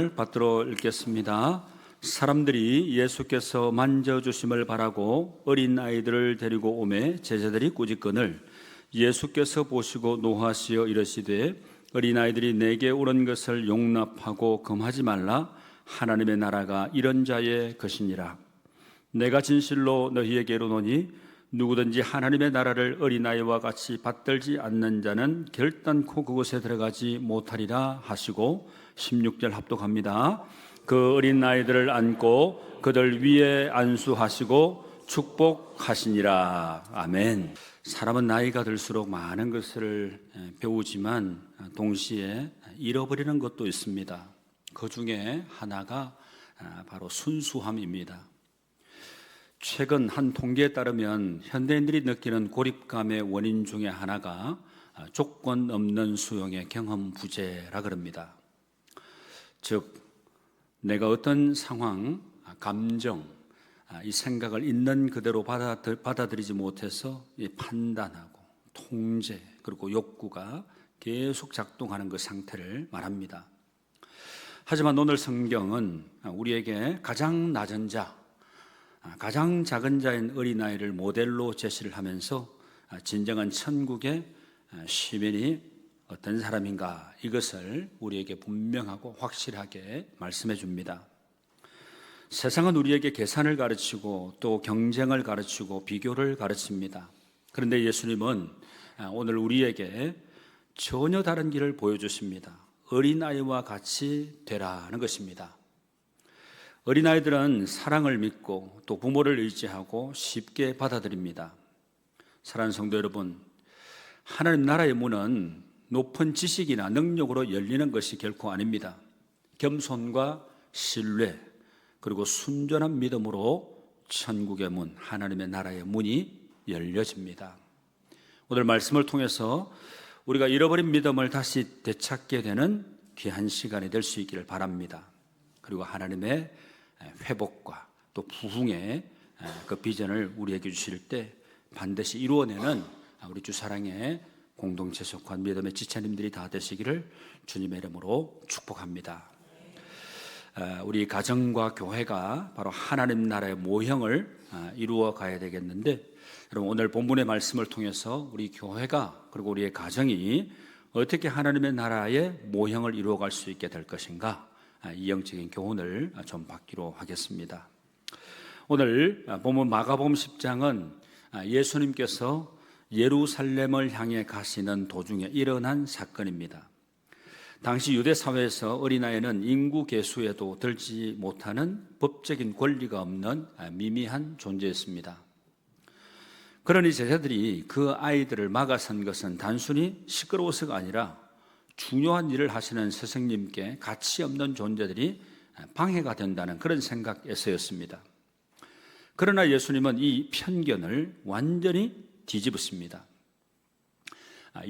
받들어 읽겠습니다. 사람들이 예수께서 만져주심을 바라고 어린 아이들을 데리고 오매 제자들이 꾸짖거늘 예수께서 보시고 노하시어 이르시되 어린 아이들이 내게 오는 것을 용납하고 금하지 말라. 하나님의 나라가 이런 자의 것이니라. 내가 진실로 너희에게 이르노니 누구든지 하나님의 나라를 어린아이와 같이 받들지 않는 자는 결단코 그곳에 들어가지 못하리라 하시고 16절 합독합니다. 그 어린아이들을 안고 그들 위에 안수하시고 축복하시니라. 아멘. 사람은 나이가 들수록 많은 것을 배우지만 동시에 잃어버리는 것도 있습니다. 그 중에 하나가 바로 순수함입니다. 최근 한 통계에 따르면 현대인들이 느끼는 고립감의 원인 중에 하나가 조건 없는 수용의 경험 부재라 그럽니다. 즉, 내가 어떤 상황, 감정, 이 생각을 있는 그대로 받아들이지 못해서 판단하고 통제 그리고 욕구가 계속 작동하는 그 상태를 말합니다. 하지만 오늘 성경은 우리에게 가장 낮은 자, 가장 작은 자인 어린아이를 모델로 제시를 하면서 진정한 천국의 시민이 어떤 사람인가 이것을 우리에게 분명하고 확실하게 말씀해 줍니다. 세상은 우리에게 계산을 가르치고 또 경쟁을 가르치고 비교를 가르칩니다. 그런데 예수님은 오늘 우리에게 전혀 다른 길을 보여주십니다. 어린아이와 같이 되라는 것입니다. 어린아이들은 사랑을 믿고 또 부모를 의지하고 쉽게 받아들입니다. 사랑하는 성도 여러분, 하나님 나라의 문은 높은 지식이나 능력으로 열리는 것이 결코 아닙니다. 겸손과 신뢰 그리고 순전한 믿음으로 천국의 문, 하나님의 나라의 문이 열려집니다. 오늘 말씀을 통해서 우리가 잃어버린 믿음을 다시 되찾게 되는 귀한 시간이 될 수 있기를 바랍니다. 그리고 하나님의 회복과 또 부흥의 그 비전을 우리에게 주실 때 반드시 이루어내는 우리 주사랑의 공동체 속한 믿음의 지체님들이 다 되시기를 주님의 이름으로 축복합니다. 우리 가정과 교회가 바로 하나님 나라의 모형을 이루어 가야 되겠는데, 여러분 오늘 본문의 말씀을 통해서 우리 교회가 그리고 우리의 가정이 어떻게 하나님의 나라의 모형을 이루어 갈 수 있게 될 것인가, 이 영적인 교훈을 좀 받기로 하겠습니다. 오늘 본문 마가복음 10장은 예수님께서 예루살렘을 향해 가시는 도중에 일어난 사건입니다. 당시 유대 사회에서 어린아이는 인구 계수에도 들지 못하는 법적인 권리가 없는 미미한 존재였습니다. 그러니 제자들이 그 아이들을 막아선 것은 단순히 시끄러워서가 아니라 중요한 일을 하시는 스승님께 가치 없는 존재들이 방해가 된다는 그런 생각에서였습니다. 그러나 예수님은 이 편견을 완전히 뒤집으십니다.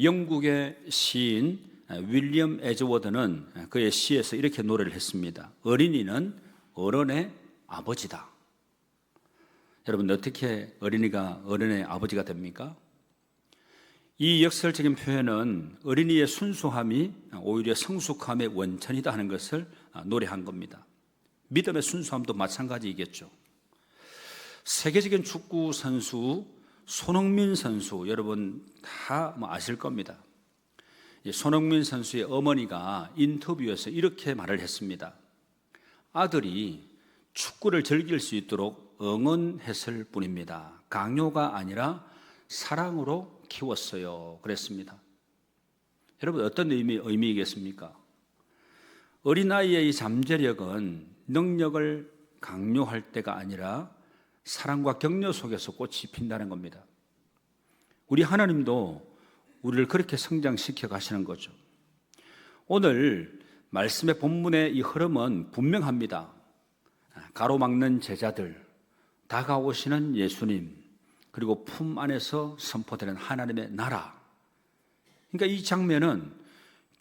영국의 시인 윌리엄 에즈워드는 그의 시에서 이렇게 노래를 했습니다. 어린이는 어른의 아버지다. 여러분, 어떻게 어린이가 어른의 아버지가 됩니까? 이 역설적인 표현은 어린이의 순수함이 오히려 성숙함의 원천이다 하는 것을 노래한 겁니다. 믿음의 순수함도 마찬가지이겠죠. 세계적인 축구 선수 손흥민 선수, 여러분 다 아실 겁니다. 손흥민 선수의 어머니가 인터뷰에서 이렇게 말을 했습니다. 아들이 축구를 즐길 수 있도록 응원했을 뿐입니다. 강요가 아니라 사랑으로 키웠어요. 그랬습니다. 여러분 어떤 의미이겠습니까? 어린아이의 이 잠재력은 능력을 강요할 때가 아니라 사랑과 격려 속에서 꽃이 핀다는 겁니다. 우리 하나님도 우리를 그렇게 성장시켜 가시는 거죠. 오늘 말씀의 본문의 이 흐름은 분명합니다. 가로막는 제자들, 다가오시는 예수님, 그리고 품 안에서 선포되는 하나님의 나라. 그러니까 이 장면은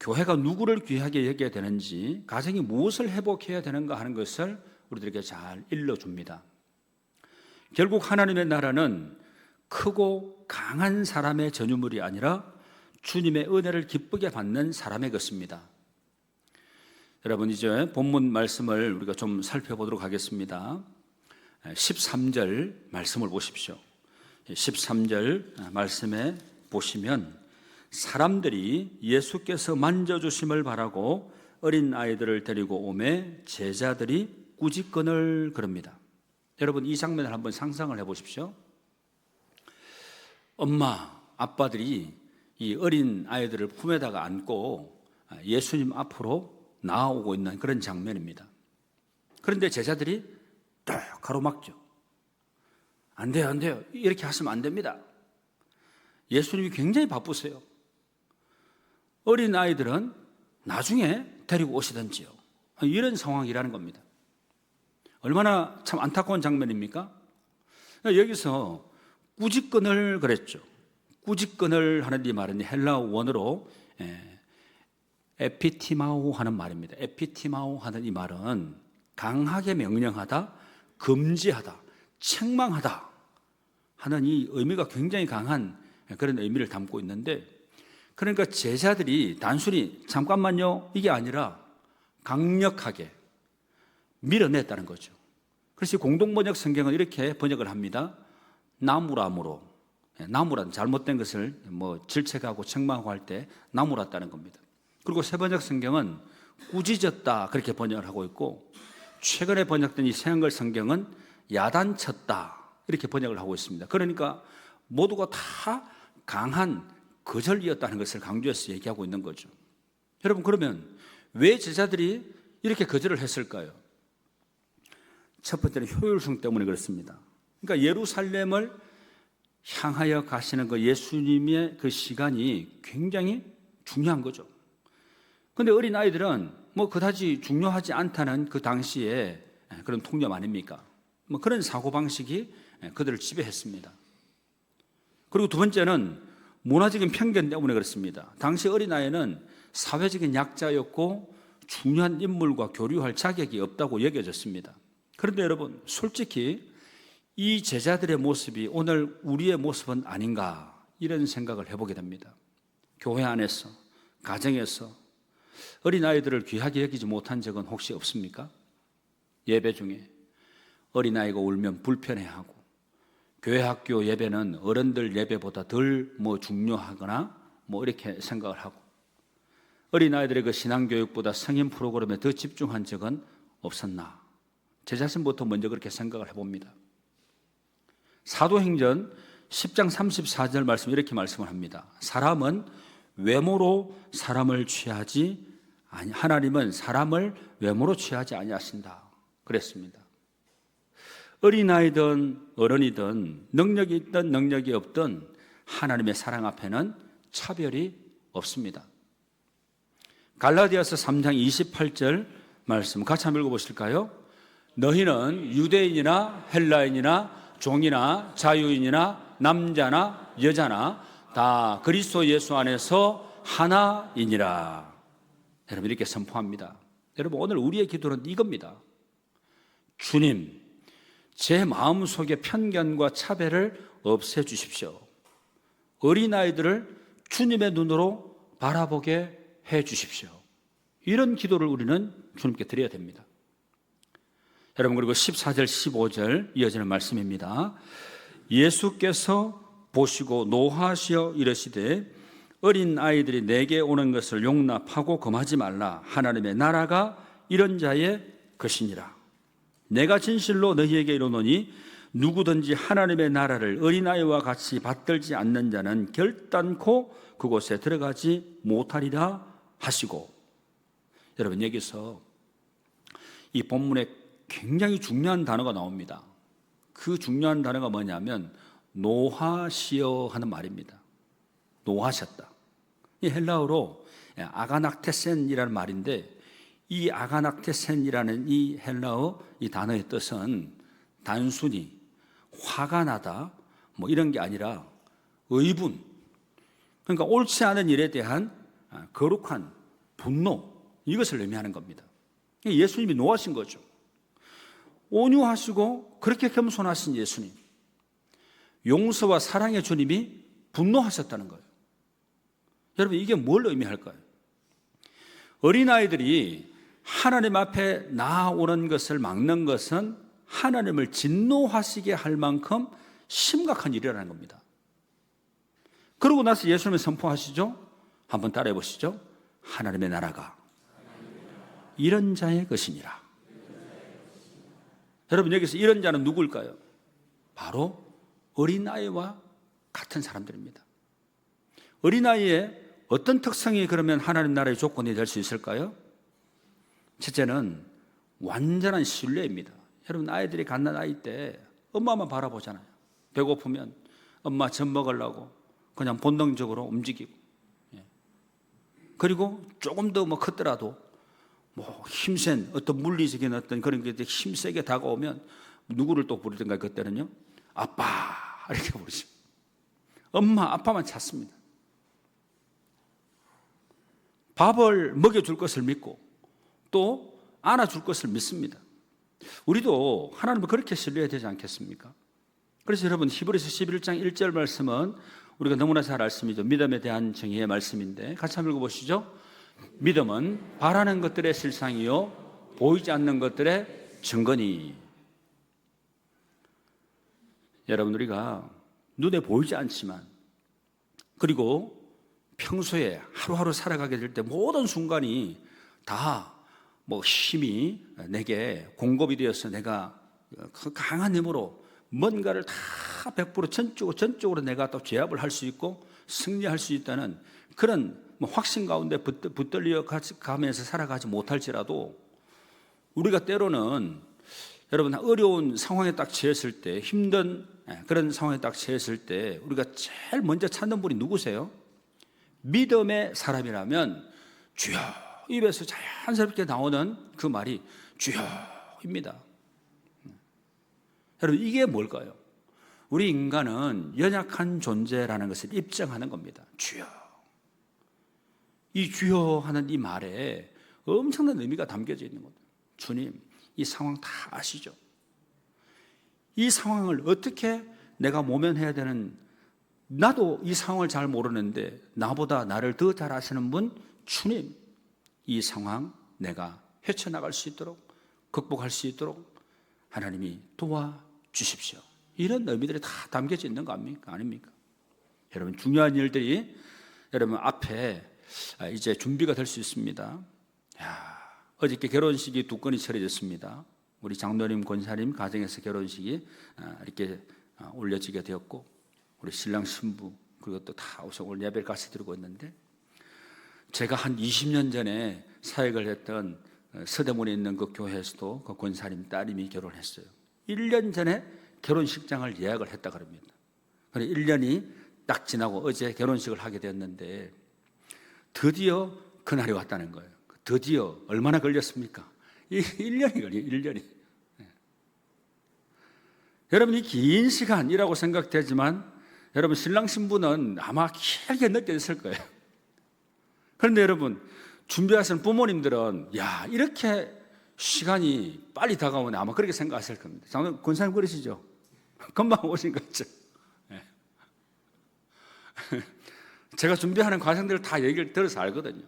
교회가 누구를 귀하게 여겨야 되는지, 가정이 무엇을 회복해야 되는가 하는 것을 우리들에게 잘 일러줍니다. 결국 하나님의 나라는 크고 강한 사람의 전유물이 아니라 주님의 은혜를 기쁘게 받는 사람의 것입니다. 여러분, 이제 본문 말씀을 우리가 좀 살펴보도록 하겠습니다. 13절 말씀을 보십시오. 13절 말씀에 보시면 사람들이 예수께서 만져주심을 바라고 어린 아이들을 데리고 오매 제자들이 꾸짖건을 그럽니다. 여러분, 이 장면을 한번 상상을 해보십시오. 엄마, 아빠들이 이 어린 아이들을 품에다가 안고 예수님 앞으로 나아오고 있는 그런 장면입니다. 그런데 제자들이 딱 가로막죠. 안 돼요, 안 돼요. 이렇게 하시면 안 됩니다. 예수님이 굉장히 바쁘세요. 어린 아이들은 나중에 데리고 오시든지요. 이런 상황이라는 겁니다. 얼마나 참 안타까운 장면입니까? 여기서 꾸짖건을 그랬죠. 꾸짖건을 하는 이 말은 헬라어 원어로 에피티마오 하는 말입니다. 에피티마오 하는 이 말은 강하게 명령하다, 금지하다, 책망하다 하는 이 의미가 굉장히 강한 그런 의미를 담고 있는데, 그러니까 제자들이 단순히 잠깐만요 이게 아니라 강력하게 밀어냈다는 거죠. 그래서 공동번역 성경은 이렇게 번역을 합니다. 나무라므로, 나무란 잘못된 것을 질책하고 책망하고 할 때 나무랐다는 겁니다. 그리고 새 번역 성경은 꾸짖었다 그렇게 번역을 하고 있고, 최근에 번역된 이 새한글 성경은 야단쳤다 이렇게 번역을 하고 있습니다. 그러니까 모두가 다 강한 거절이었다는 것을 강조해서 얘기하고 있는 거죠. 여러분, 그러면 왜 제자들이 이렇게 거절을 했을까요? 첫 번째는 효율성 때문에 그렇습니다. 그러니까 예루살렘을 향하여 가시는 그 예수님의 그 시간이 굉장히 중요한 거죠. 그런데 어린 아이들은 그다지 중요하지 않다는 그 당시에 그런 통념 아닙니까? 그런 사고방식이 그들을 지배했습니다. 그리고 두 번째는 문화적인 편견 때문에 그렇습니다. 당시 어린아이는 사회적인 약자였고 중요한 인물과 교류할 자격이 없다고 여겨졌습니다. 그런데 여러분, 솔직히 이 제자들의 모습이 오늘 우리의 모습은 아닌가 이런 생각을 해보게 됩니다. 교회 안에서, 가정에서 어린아이들을 귀하게 여기지 못한 적은 혹시 없습니까? 예배 중에 어린아이가 울면 불편해하고, 교회 학교 예배는 어른들 예배보다 덜 중요하거나 이렇게 생각을 하고, 어린아이들의 그 신앙교육보다 성인 프로그램에 더 집중한 적은 없었나? 제 자신부터 먼저 그렇게 생각을 해봅니다. 사도행전 10장 34절 말씀 이렇게 말씀을 합니다. 사람은 외모로 사람을 취하지 아니, 하나님은 사람을 외모로 취하지 아니하신다 그랬습니다. 어린아이든 어른이든 능력이 있든 능력이 없든 하나님의 사랑 앞에는 차별이 없습니다. 갈라디아서 3장 28절 말씀 같이 한번 읽어보실까요? 너희는 유대인이나 헬라인이나 종이나 자유인이나 남자나 여자나 다 그리스도 예수 안에서 하나이니라. 여러분, 이렇게 선포합니다. 여러분, 오늘 우리의 기도는 이겁니다. 주님, 제 마음속에 편견과 차별을 없애주십시오. 어린아이들을 주님의 눈으로 바라보게 해주십시오. 이런 기도를 우리는 주님께 드려야 됩니다. 여러분, 그리고 14절 15절 이어지는 말씀입니다. 예수께서 보시고 노하시어 이르시되 어린 아이들이 내게 오는 것을 용납하고 금하지 말라. 하나님의 나라가 이런 자의 것이니라. 내가 진실로 너희에게 이르노니 누구든지 하나님의 나라를 어린아이와 같이 받들지 않는 자는 결단코 그곳에 들어가지 못하리라 하시고. 여러분, 여기서 이 본문에 굉장히 중요한 단어가 나옵니다. 그 중요한 단어가 뭐냐면 노하시어 하는 말입니다. 노하셨다. 이 헬라어로 아가낙테센이라는 말인데, 이 아가낙테센이라는 이 헬라어 이 단어의 뜻은 단순히 화가 나다 이런 게 아니라 의분, 그러니까 옳지 않은 일에 대한 거룩한 분노, 이것을 의미하는 겁니다. 예수님이 노하신 거죠. 온유하시고 그렇게 겸손하신 예수님, 용서와 사랑의 주님이 분노하셨다는 거예요. 여러분, 이게 뭘 의미할까요? 어린아이들이 하나님 앞에 나아오는 것을 막는 것은 하나님을 진노하시게 할 만큼 심각한 일이라는 겁니다. 그러고 나서 예수님이 선포하시죠. 한번 따라해 보시죠. 하나님의 나라가 이런 자의 것이니라. 여러분, 여기서 이런 자는 누구일까요? 바로 어린아이와 같은 사람들입니다. 어린아이의 어떤 특성이 그러면 하나님 나라의 조건이 될 수 있을까요? 첫째는 완전한 신뢰입니다. 여러분, 아이들이 갓난아이 때 엄마만 바라보잖아요. 배고프면 엄마 젖 먹으려고 그냥 본능적으로 움직이고, 그리고 조금 더 뭐 컸더라도 뭐 힘센 어떤 물리적인 어떤 그런 게 힘세게 다가오면 누구를 또 부르든가 그때는요, 아빠 이렇게 부르죠. 엄마 아빠만 찾습니다. 밥을 먹여줄 것을 믿고 또 안아줄 것을 믿습니다. 우리도 하나님을 그렇게 신뢰해야 되지 않겠습니까? 그래서 여러분, 히브리서 11장 1절 말씀은 우리가 너무나 잘 알습니다. 믿음에 대한 정의의 말씀인데 같이 한번 읽어보시죠. 믿음은 바라는 것들의 실상이요 보이지 않는 것들의 증거니. 여러분, 우리가 눈에 보이지 않지만 그리고 평소에 하루하루 살아가게 될 때 모든 순간이 다 뭐 힘이 내게 공급이 되어서 내가 그 강한 힘으로 뭔가를 다 100% 전적으로 내가 또 제압을 할 수 있고 승리할 수 있다는 그런 뭐 확신 가운데 붙들려 가면서 살아가지 못할지라도 우리가 때로는 여러분 어려운 상황에 딱 처했을 때, 힘든 그런 상황에 딱 처했을 때 우리가 제일 먼저 찾는 분이 누구세요? 믿음의 사람이라면 주여, 입에서 자연스럽게 나오는 그 말이 주여입니다. 여러분, 이게 뭘까요? 우리 인간은 연약한 존재라는 것을 입증하는 겁니다. 주여. 이 주여 하는 이 말에 엄청난 의미가 담겨져 있는 겁니다. 주님, 이 상황 다 아시죠? 이 상황을 어떻게 내가 모면해야 되는, 나도 이 상황을 잘 모르는데 나보다 나를 더 잘 아시는 분 주님, 이 상황 내가 헤쳐나갈 수 있도록, 극복할 수 있도록 하나님이 도와주십시오. 이런 의미들이 다 담겨져 있는 거 아닙니까? 여러분, 중요한 일들이 여러분 앞에 이제 준비가 될 수 있습니다. 어저께 결혼식이 2건이 처리됐습니다. 우리 장로님, 권사님 가정에서 결혼식이 이렇게 올려지게 되었고, 우리 신랑 신부 그리고 또 다 오셔 오늘 예배를 같이 드리고 있는데, 제가 한 20년 전에 사역을 했던 서대문에 있는 그 교회에서도 그 권사님 따님이 결혼했어요. 1년 전에 결혼식장을 예약을 했다 그럽니다. 그래서 1년이 딱 지나고 어제 결혼식을 하게 되었는데 드디어 그날이 왔다는 거예요. 드디어 얼마나 걸렸습니까? 1년이 걸려요. 1년이. 여러분, 이 긴 시간이라고 생각되지만 여러분, 신랑 신부는 아마 길게 느껴졌을 거예요. 그런데 여러분, 준비하시는 부모님들은 야, 이렇게 시간이 빨리 다가오네 아마 그렇게 생각하실 겁니다. 장로님, 권사님 그러시죠? 금방 오신 거 있죠? 네. 제가 준비하는 과정들을 다 얘기를 들어서 알거든요.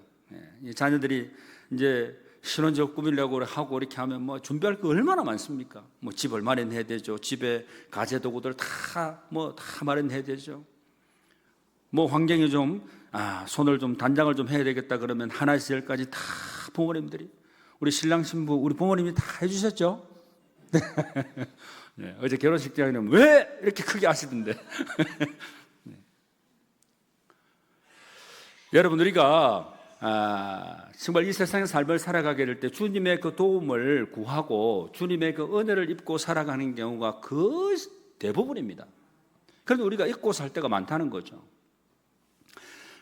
이 자녀들이 이제 신혼집 꾸미려고 하고 이렇게 하면 뭐 준비할 거 얼마나 많습니까? 뭐 집을 마련해야 되죠. 집에 가재 도구들 다 마련해야 되죠. 뭐 환경이 좀 손을 좀 단장을 좀 해야 되겠다 그러면 하나에서 열까지 다 부모님들이, 우리 신랑 신부 우리 부모님이 다 해주셨죠. 네, 어제 결혼식장에는 왜 이렇게 크게 하시던데. 네. 여러분, 우리가 정말 이 세상의 삶을 살아가게 될 때 주님의 그 도움을 구하고 주님의 그 은혜를 입고 살아가는 경우가 그 대부분입니다. 그런데 우리가 잊고 살 때가 많다는 거죠.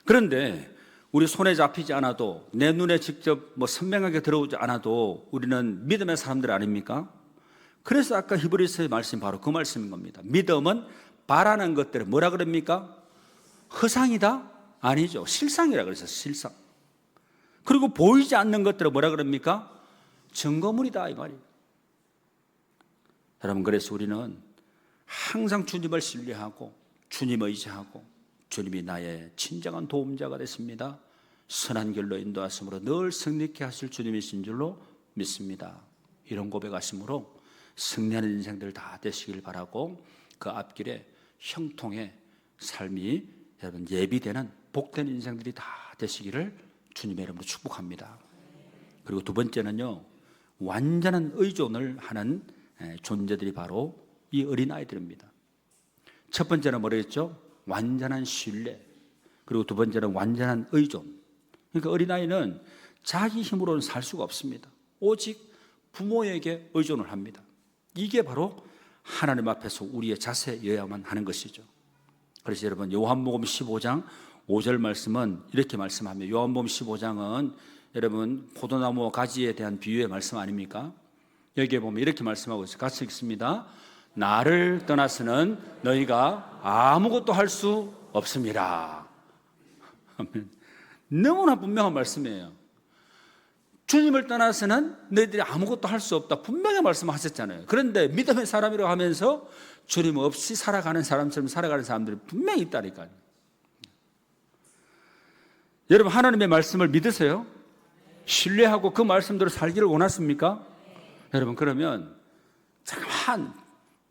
그런데 우리 손에 잡히지 않아도, 내 눈에 직접 뭐 선명하게 들어오지 않아도 우리는 믿음의 사람들 아닙니까? 그래서 아까 히브리서의 말씀이 바로 그 말씀인 겁니다. 믿음은 바라는 것들을 뭐라 그럽니까? 허상이다? 아니죠. 실상이라 그래서 실상. 그리고 보이지 않는 것들을 뭐라 그럽니까? 증거물이다 이 말이에요. 여러분, 그래서 우리는 항상 주님을 신뢰하고 주님 의지하고 주님이 나의 진정한 도움자가 됐습니다, 선한 길로 인도하심으로 늘 승리케 하실 주님이신 줄로 믿습니다. 이런 고백하심으로 승리하는 인생들 다 되시길 바라고 그 앞길에 형통의 삶이 여러분 예비되는 복된 인생들이 다 되시기를 주님의 이름으로 축복합니다. 그리고 두 번째는요, 완전한 의존을 하는 존재들이 바로 이 어린아이들입니다. 첫 번째는 뭐랬죠? 완전한 신뢰. 그리고 두 번째는 완전한 의존. 그러니까 어린아이는 자기 힘으로는 살 수가 없습니다. 오직 부모에게 의존을 합니다. 이게 바로 하나님 앞에서 우리의 자세여야만 하는 것이죠. 그래서 여러분 요한복음 15장 5절 말씀은 이렇게 말씀합니다. 요한복음 15장은 여러분 포도나무와 가지에 대한 비유의 말씀 아닙니까? 여기에 보면 이렇게 말씀하고 있어요. 같이 읽습니다. 나를 떠나서는 너희가 아무것도 할 수 없습니다. 너무나 분명한 말씀이에요. 주님을 떠나서는 너희들이 아무것도 할 수 없다. 분명히 말씀하셨잖아요. 그런데 믿음의 사람이라고 하면서 주님 없이 살아가는 사람처럼 살아가는 사람들이 분명히 있다니까요. 여러분 하나님의 말씀을 믿으세요? 신뢰하고 그 말씀대로 살기를 원하십니까? 여러분 그러면 잠깐만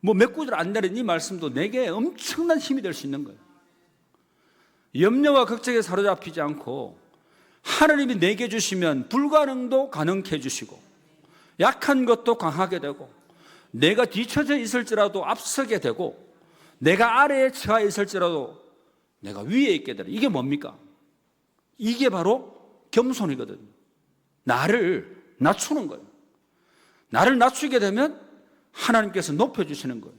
몇 구절 안 되는 이 말씀도 내게 엄청난 힘이 될 수 있는 거예요. 염려와 걱정에 사로잡히지 않고 하나님이 내게 주시면 불가능도 가능케 해주시고 약한 것도 강하게 되고 내가 뒤처져 있을지라도 앞서게 되고 내가 아래에 처해 있을지라도 내가 위에 있게 되는 이게 뭡니까? 이게 바로 겸손이거든요. 나를 낮추는 거예요. 나를 낮추게 되면 하나님께서 높여주시는 거예요.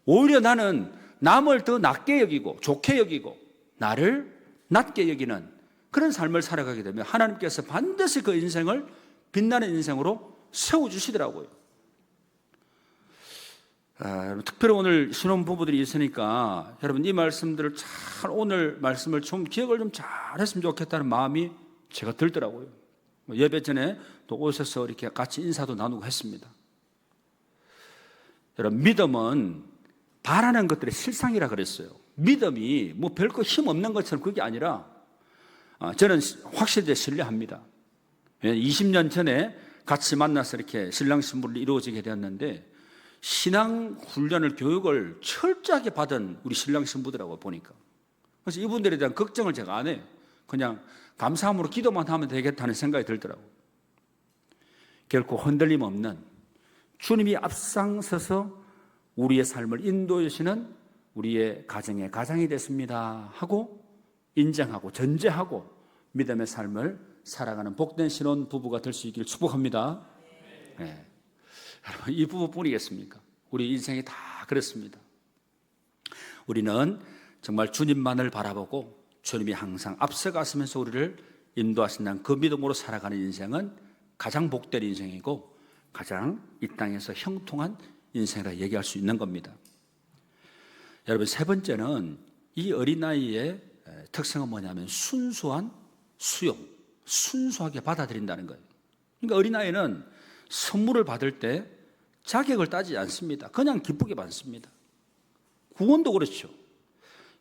오히려 나는 남을 더 낮게 여기고 좋게 여기고 나를 낮게 여기는 그런 삶을 살아가게 되면 하나님께서 반드시 그 인생을 빛나는 인생으로 세워주시더라고요. 특별히 오늘 신혼부부들이 있으니까 여러분 이 말씀들을 잘 오늘 말씀을 좀 기억을 좀 잘했으면 좋겠다는 마음이 제가 들더라고요. 예배 전에 또 오셔서 이렇게 같이 인사도 나누고 했습니다. 여러분 믿음은 바라는 것들의 실상이라 그랬어요. 믿음이 별거 힘 없는 것처럼 그게 아니라 저는 확실히 신뢰합니다. 20년 전에 같이 만나서 이렇게 신랑 신부를 이루어지게 되었는데 신앙 훈련을 교육을 철저하게 받은 우리 신랑 신부들하고 보니까 그래서 이분들에 대한 걱정을 제가 안 해요. 그냥 감사함으로 기도만 하면 되겠다는 생각이 들더라고요. 결코 흔들림 없는 주님이 앞장서서 우리의 삶을 인도해 주시는 우리의 가정의 가장이 됐습니다 하고 인정하고 전제하고 믿음의 삶을 살아가는 복된 신혼 부부가 될 수 있기를 축복합니다. 네. 여러분 이 부부뿐이겠습니까? 우리 인생이 다 그렇습니다. 우리는 정말 주님만을 바라보고 주님이 항상 앞서가시면서 우리를 인도하신다는 그 믿음으로 살아가는 인생은 가장 복된 인생이고 가장 이 땅에서 형통한 인생이라 얘기할 수 있는 겁니다. 여러분 세 번째는 이 어린아이의 특성은 뭐냐면 순수한 수용, 순수하게 받아들인다는 거예요. 그러니까 어린아이는 선물을 받을 때 자격을 따지지 않습니다. 그냥 기쁘게 받습니다. 구원도 그렇죠.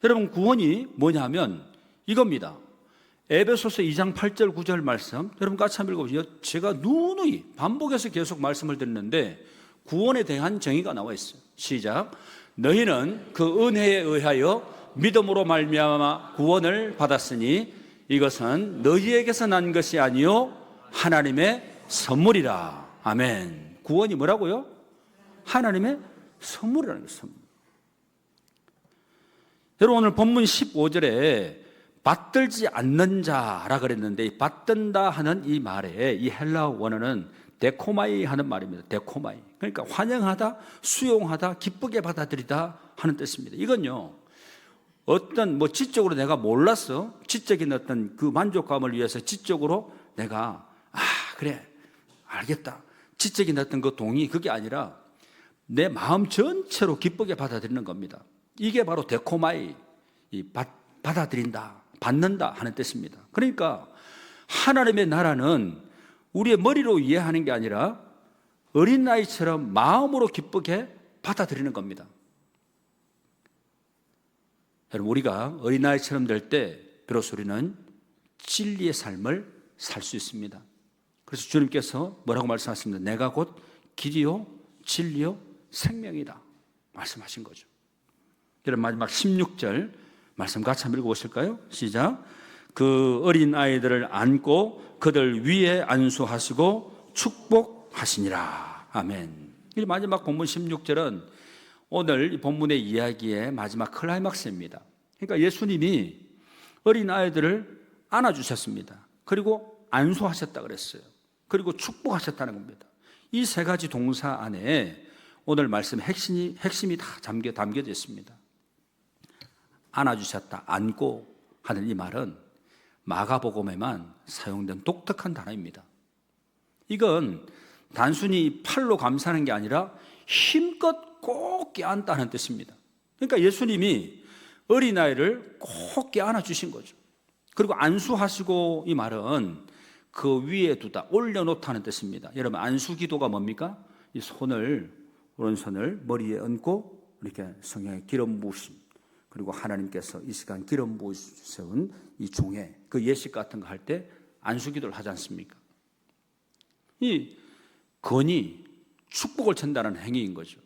여러분 구원이 뭐냐면 이겁니다. 에베소서 2장 8절 9절 말씀 여러분 같이 한번 읽어보시죠. 제가 누누이 반복해서 계속 말씀을 드렸는데 구원에 대한 정의가 나와 있어요. 시작. 너희는 그 은혜에 의하여 믿음으로 말미암아 구원을 받았으니 이것은 너희에게서 난 것이 아니요 하나님의 선물이라. 아멘. 구원이 뭐라고요? 하나님의 선물이라는 거예요. 선물. 여러분 오늘 본문 15절에 받들지 않는 자라 그랬는데 이 받든다 하는 이 말에 이 헬라어 원어는 데코마이 하는 말입니다. 데코마이. 그러니까 환영하다, 수용하다, 기쁘게 받아들이다 하는 뜻입니다. 이건요 어떤 지적으로 내가 몰랐어 지적인 어떤 그 만족감을 위해서 지적으로 내가 그래 알겠다 지적인 어떤 그 동의 그게 아니라 내 마음 전체로 기쁘게 받아들이는 겁니다. 이게 바로 데코마이 받아들인다 받는다 하는 뜻입니다. 그러니까 하나님의 나라는 우리의 머리로 이해하는 게 아니라 어린아이처럼 마음으로 기쁘게 받아들이는 겁니다. 여러분 우리가 어린아이처럼 될 때 비로소 우리는 진리의 삶을 살 수 있습니다. 그래서 주님께서 뭐라고 말씀하셨습니다. 내가 곧 길이요 진리요 생명이다 말씀하신 거죠. 그럼 마지막 16절 말씀 같이 한번 읽어보실까요? 시작. 그 어린 아이들을 안고 그들 위에 안수하시고 축복하시니라. 아멘. 이 마지막 본문 16절은 오늘 이 본문의 이야기의 마지막 클라이막스입니다. 그러니까 예수님이 어린 아이들을 안아주셨습니다. 그리고 안수하셨다 그랬어요. 그리고 축복하셨다는 겁니다. 이 세 가지 동사 안에 오늘 말씀 핵심이 다 담겨져 있습니다. 안아주셨다, 안고 하는 이 말은 마가복음에만 사용된 독특한 단어입니다. 이건 단순히 팔로 감싸는 게 아니라 힘껏 꼭 껴안다는 뜻입니다. 그러니까 예수님이 어린아이를 꼭 껴안아 주신 거죠. 그리고 안수하시고 이 말은 그 위에 두다, 올려놓다는 뜻입니다. 여러분 안수기도가 뭡니까? 이 오른손을 머리에 얹고 이렇게 성령의 기름 부으심, 그리고 하나님께서 이 시간 기름 부으세운 이 종에 그 예식 같은 거 할 때 안수기도를 하지 않습니까? 이 건이 축복을 전달하는 행위인 거죠.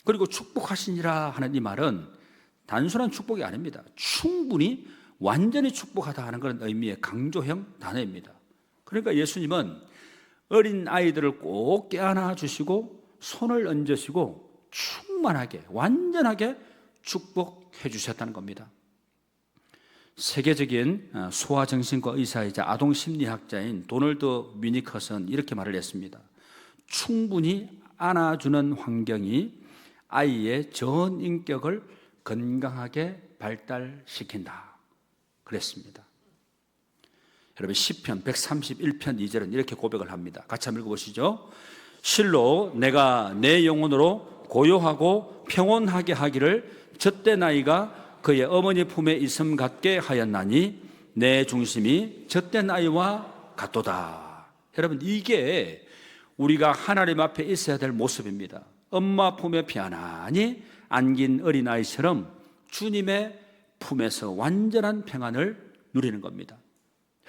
그리고 축복하시니라 하는 이 말은 단순한 축복이 아닙니다. 충분히 완전히 축복하다 하는 그런 의미의 강조형 단어입니다. 그러니까 예수님은 어린 아이들을 꼭 껴안아 주시고 손을 얹으시고 충만하게 완전하게 축복해 주셨다는 겁니다. 세계적인 소아정신과 의사이자 아동심리학자인 도널드 위니컷은 이렇게 말을 했습니다. 충분히 안아주는 환경이 아이의 전 인격을 건강하게 발달시킨다 그랬습니다. 여러분 시편 131편 2절은 이렇게 고백을 합니다. 같이 한번 읽어보시죠. 실로 내가 내 영혼으로 고요하고 평온하게 하기를 젖된 아이가 그의 어머니 품에 있음 같게 하였나니 내 중심이 젖된 아이와 같도다. 여러분 이게 우리가 하나님 앞에 있어야 될 모습입니다. 엄마 품에 편안히 안긴 어린아이처럼 주님의 품에서 완전한 평안을 누리는 겁니다.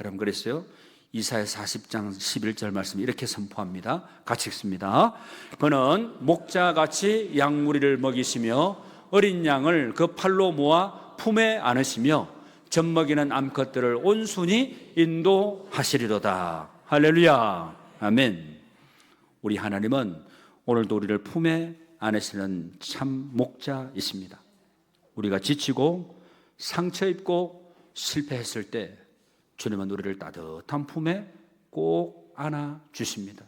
여러분 그랬어요? 이사야 40장 11절 말씀 이렇게 선포합니다. 같이 읽습니다. 그는 목자같이 양무리를 먹이시며 어린 양을 그 팔로 모아 품에 안으시며 젖먹이는 암컷들을 온순히 인도하시리로다. 할렐루야. 아멘. 우리 하나님은 오늘도 우리를 품에 안으시는 참 목자이십니다. 우리가 지치고 상처 입고 실패했을 때 주님은 우리를 따뜻한 품에 꼭 안아 주십니다.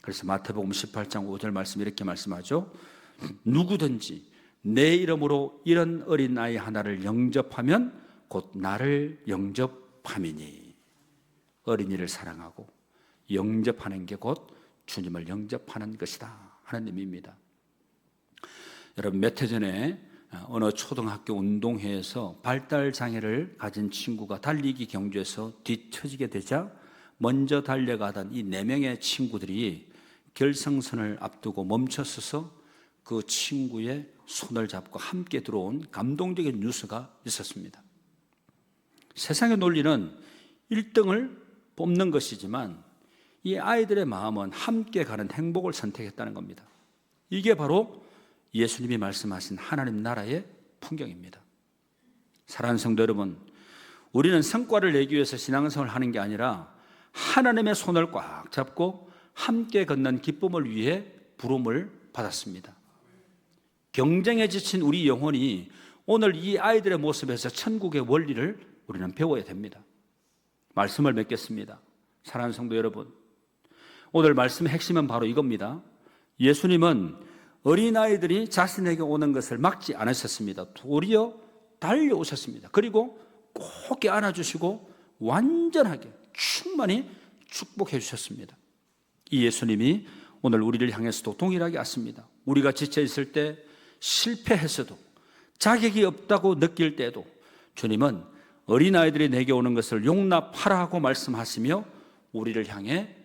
그래서 마태복음 18장 5절 말씀 이렇게 말씀하죠. 누구든지 내 이름으로 이런 어린아이 하나를 영접하면 곧 나를 영접함이니. 어린이를 사랑하고 영접하는 게 곧 주님을 영접하는 것이다 하는 의미입니다. 여러분 몇 해 전에 어느 초등학교 운동회에서 발달장애를 가진 친구가 달리기 경주에서 뒤처지게 되자 먼저 달려가던 이 4명의 친구들이 결승선을 앞두고 멈춰서서 그 친구의 손을 잡고 함께 들어온 감동적인 뉴스가 있었습니다. 세상의 논리는 1등을 뽑는 것이지만 이 아이들의 마음은 함께 가는 행복을 선택했다는 겁니다. 이게 바로 예수님이 말씀하신 하나님 나라의 풍경입니다. 사랑하는 성도 여러분, 우리는 성과를 내기 위해서 신앙생활을 하는 게 아니라 하나님의 손을 꽉 잡고 함께 걷는 기쁨을 위해 부름을 받았습니다. 경쟁에 지친 우리 영혼이 오늘 이 아이들의 모습에서 천국의 원리를 우리는 배워야 됩니다. 말씀을 맺겠습니다. 사랑하는 성도 여러분, 오늘 말씀의 핵심은 바로 이겁니다. 예수님은 어린아이들이 자신에게 오는 것을 막지 않으셨습니다. 도리어 달려오셨습니다. 그리고 꼭 안아주시고 완전하게 충만히 축복해 주셨습니다. 이 예수님이 오늘 우리를 향해서도 동일하게 왔습니다. 우리가 지쳐 있을 때, 실패했어도, 자격이 없다고 느낄 때도 주님은 어린아이들이 내게 오는 것을 용납하라고 말씀하시며 우리를 향해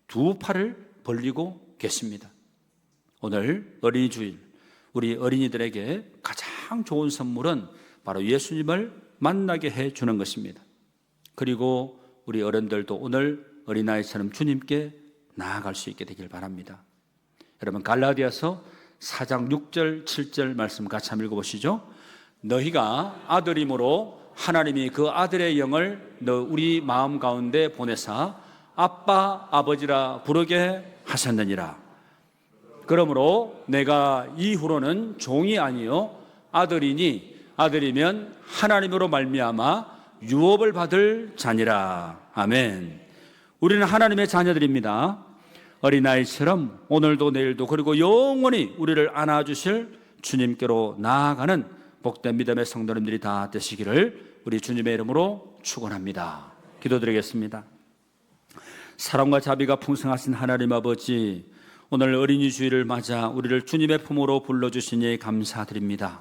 2팔을 벌리고 계십니다. 오늘 어린이 주일, 우리 어린이들에게 가장 좋은 선물은 바로 예수님을 만나게 해주는 것입니다. 그리고 우리 어른들도 오늘 어린아이처럼 주님께 나아갈 수 있게 되길 바랍니다. 여러분, 갈라디아서 4장 6절 7절 말씀 같이 한번 읽어보시죠. 너희가 아들이므로 하나님이 그 아들의 영을 우리 마음 가운데 보내사 아빠 아버지라 부르게 하셨느니라. 그러므로 내가 이후로는 종이 아니요 아들이니 아들이면 하나님으로 말미암아 유업을 받을 자니라. 아멘. 우리는 하나님의 자녀들입니다. 어린아이처럼 오늘도 내일도 그리고 영원히 우리를 안아주실 주님께로 나아가는 복된 믿음의 성도님들이 다 되시기를 우리 주님의 이름으로 축원합니다. 기도드리겠습니다. 사랑과 자비가 풍성하신 하나님 아버지, 오늘 어린이 주일을 맞아 우리를 주님의 품으로 불러주시니 감사드립니다.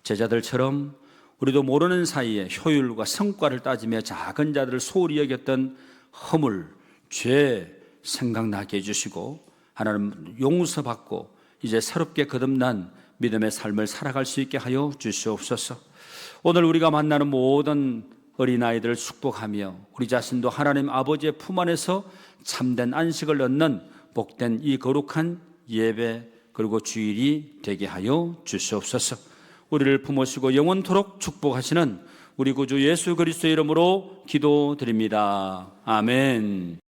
제자들처럼 우리도 모르는 사이에 효율과 성과를 따지며 작은 자들을 소홀히 여겼던 허물, 죄 생각나게 해주시고 하나님 용서받고 이제 새롭게 거듭난 믿음의 삶을 살아갈 수 있게 하여 주시옵소서. 오늘 우리가 만나는 모든 어린아이들을 축복하며 우리 자신도 하나님 아버지의 품 안에서 참된 안식을 얻는 복된 이 거룩한 예배 그리고 주일이 되게 하여 주시옵소서. 우리를 품으시고 영원토록 축복하시는 우리 구주 예수 그리스도의 이름으로 기도드립니다. 아멘.